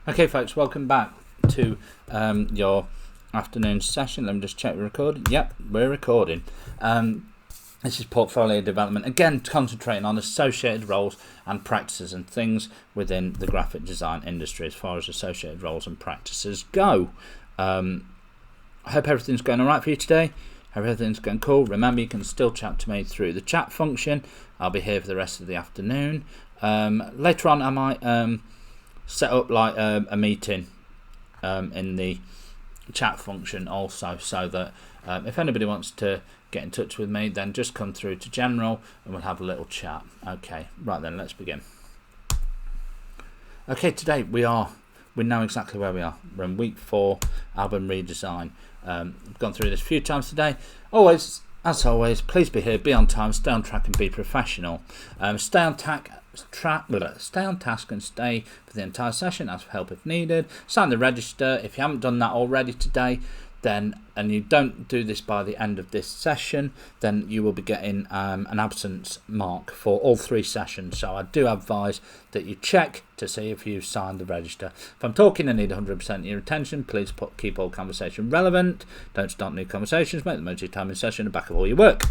Okay folks, welcome back to your afternoon session. Let me just check we're recording. Yep, we're recording. This is portfolio development, again concentrating on associated roles and practices and things within the graphic design industry as far as associated roles and practices go. I hope everything's going alright for you today. Hope everything's going cool. Remember, you can still chat to me through the chat function. I'll be here for the rest of the afternoon. Later on I might set up like a meeting in the chat function also, so that if anybody wants to get in touch with me, then just come through to general and we'll have a little chat. Okay, right then, let's begin. Okay, today we know exactly where we are. We're in week 4 album redesign. I've gone through this a few times today. As always, please be here, be on time, stay on track and be professional. Stay on task and stay for the entire session. Ask for help if needed. Sign the register. If you haven't done that already today, and you don't do this by the end of this session, then you will be getting an absence mark for all 3 sessions. So I do advise that you check to see if you've signed the register. If I'm talking and need 100% of your attention, please keep all conversation relevant. Don't start new conversations. Make the most of your time in session the back of all your work.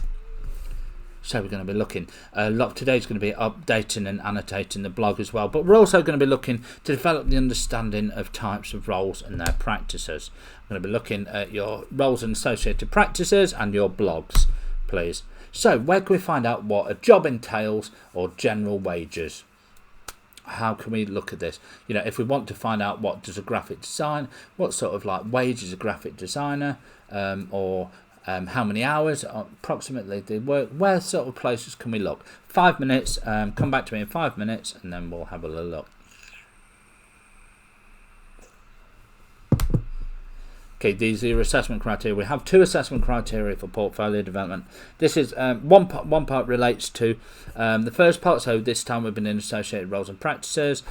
So we're going to be looking a lot today is going to be updating and annotating the blog as well, but we're also going to be looking to develop the understanding of types of roles and their practices. I'm going to be looking at your roles and associated practices and your blogs, please. So where can we find out what a job entails or general wages? How can we look at this? You know, if we want to find out what does a graphic design, what sort of like wage is a graphic designer, or how many hours approximately they work, where sort of places can we look? 5 minutes, come back to me in 5 minutes and then we'll have a little look. Okay, these are your assessment criteria. We have 2 assessment criteria for portfolio development. This is one part relates to the first part, so this time we've been in associated roles and practices.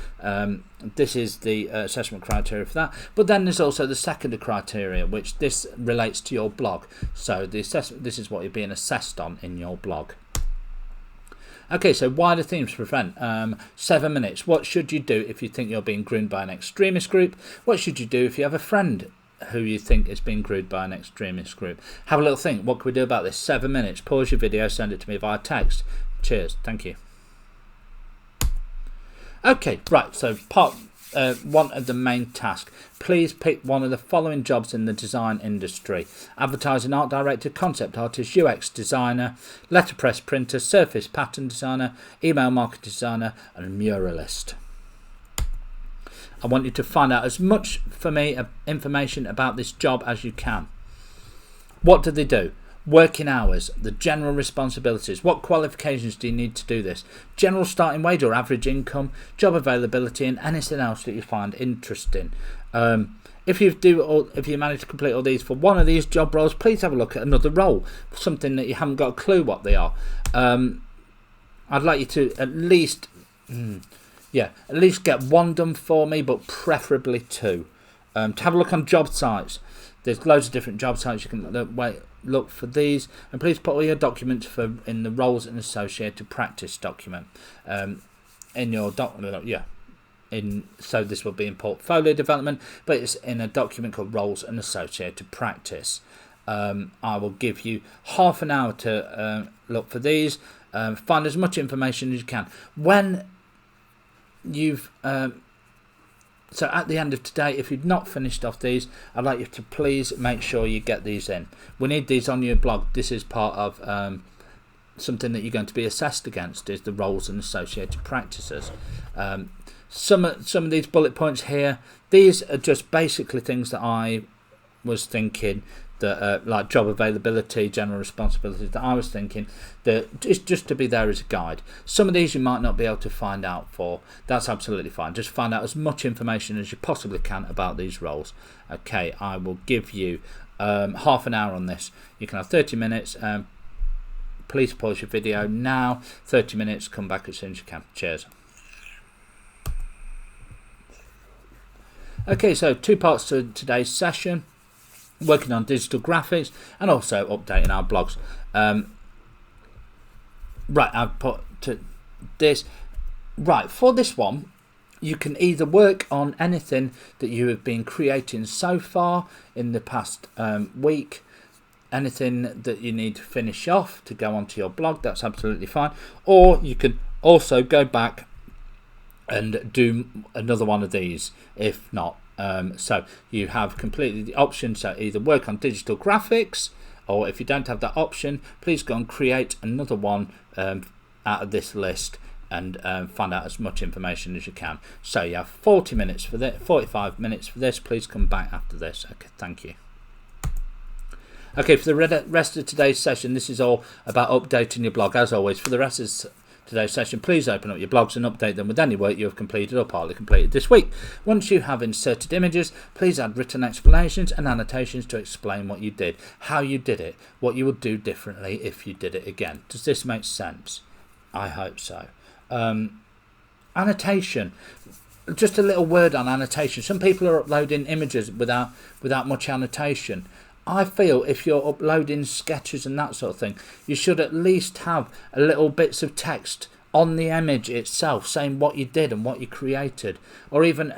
This is the assessment criteria for that, but then there's also the second criteria, which this relates to your blog. So this is what you're being assessed on in your blog. Okay, so wider themes to prevent. 7 minutes. What should you do if you think you're being groomed by an extremist group? What should you do if you have a friend who you think is being groomed by an extremist group? Have a little think. What can we do about this? 7 minutes. Pause your video, send it to me via text. Cheers. Thank you. Okay, right. So part 1 of the main task. Please pick one of the following jobs in the design industry: advertising art director, concept artist, UX designer, letterpress printer, surface pattern designer, email marketing designer, and muralist. I want you to find out as much for me information about this job as you can. What do they do? Working hours, the general responsibilities, what qualifications do you need to do this, general starting wage or average income, job availability, and anything else that you find interesting. If you manage to complete all these for one of these job roles, please have a look at another role, something that you haven't got a clue what they are. I'd like you to at least get one done for me, but preferably 2. To have a look on job sites. There's loads of different job sites you can look for these, and please put all your documents in the roles and associated practice document in your so this will be in portfolio development, but it's in a document called roles and associated practice. I will give you half an hour to look for these. Find as much information as you can. When you've so at the end of today, if you've not finished off these, I'd like you to please make sure you get these in. We need these on your blog. This is part of something that you're going to be assessed against, is the roles and associated practices. Some of these bullet points here, these are just basically things that I was thinking that like job availability, general responsibilities, that I was thinking that it's just to be there as a guide. Some of these you might not be able to find out for. That's absolutely fine. Just find out as much information as you possibly can about these roles. Okay, I will give you half an hour on this. You can have 30 minutes. Please pause your video now. 30 minutes. Come back as soon as you can. Cheers. Okay, so 2 parts to today's session. Working on digital graphics and also updating our blogs. Right, I've put to this. Right, for this one, you can either work on anything that you have been creating so far in the past week, anything that you need to finish off to go onto your blog, that's absolutely fine. Or you can also go back and do another one of these if not. So you have completely the option, so either work on digital graphics, or if you don't have that option, please go and create another one out of this list and find out as much information as you can. So you have 40 minutes for this, 45 minutes for this. Please come back after this. Okay, thank you. Okay, for the rest of today's session, this is all about updating your blog. As always, for the rest of today's session, please open up your blogs and update them with any work you have completed or partly completed this week. Once you have inserted images, please add written explanations and annotations to explain what you did, how you did it, what you would do differently if you did it again. Does this make sense? I hope so. Annotation. Just a little word on annotation. Some people are uploading images without much annotation. I feel if you're uploading sketches and that sort of thing, you should at least have a little bits of text on the image itself saying what you did and what you created, or even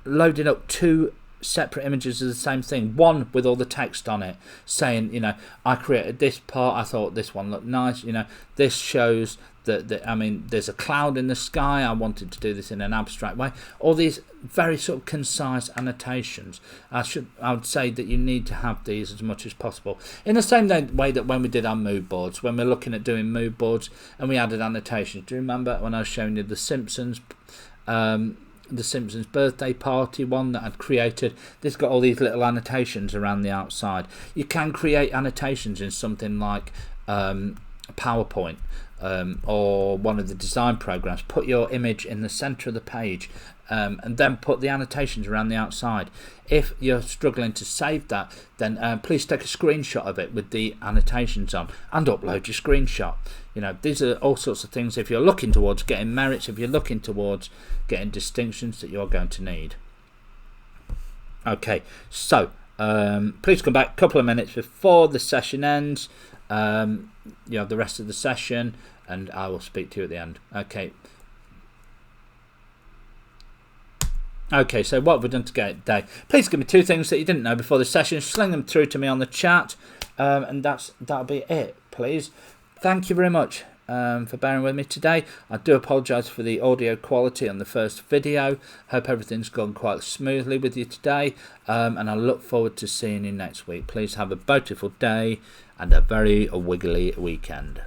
loading up two separate images of the same thing, one with all the text on it saying, you know, I created this part, I thought this one looked nice, you know, this shows that I mean, there's a cloud in the sky, I wanted to do this in an abstract way. All these very sort of concise annotations. I would say that you need to have these as much as possible, in the same way that when we did our mood boards, when we're looking at doing mood boards and we added annotations. Do you remember when I was showing you the Simpsons birthday party one that I'd created? This got all these little annotations around the outside. You can create annotations in something like PowerPoint or one of the design programs. Put your image in the center of the page and then put the annotations around the outside. If you're struggling to save that, then please take a screenshot of it with the annotations on and upload your screenshot. You know, these are all sorts of things if you're looking towards getting merits, if you're looking towards getting distinctions that you're going to need. Okay, so please come back a couple of minutes before the session ends. You have the rest of the session and I will speak to you at the end. Okay, so what have we done today? Please give me two things that you didn't know before the session. Sling them through to me on the chat, and that'll be it, please. Thank you very much for bearing with me today. I do apologise for the audio quality on the first video. Hope everything's gone quite smoothly with you today, and I look forward to seeing you next week. Please have a beautiful day and a very wiggly weekend.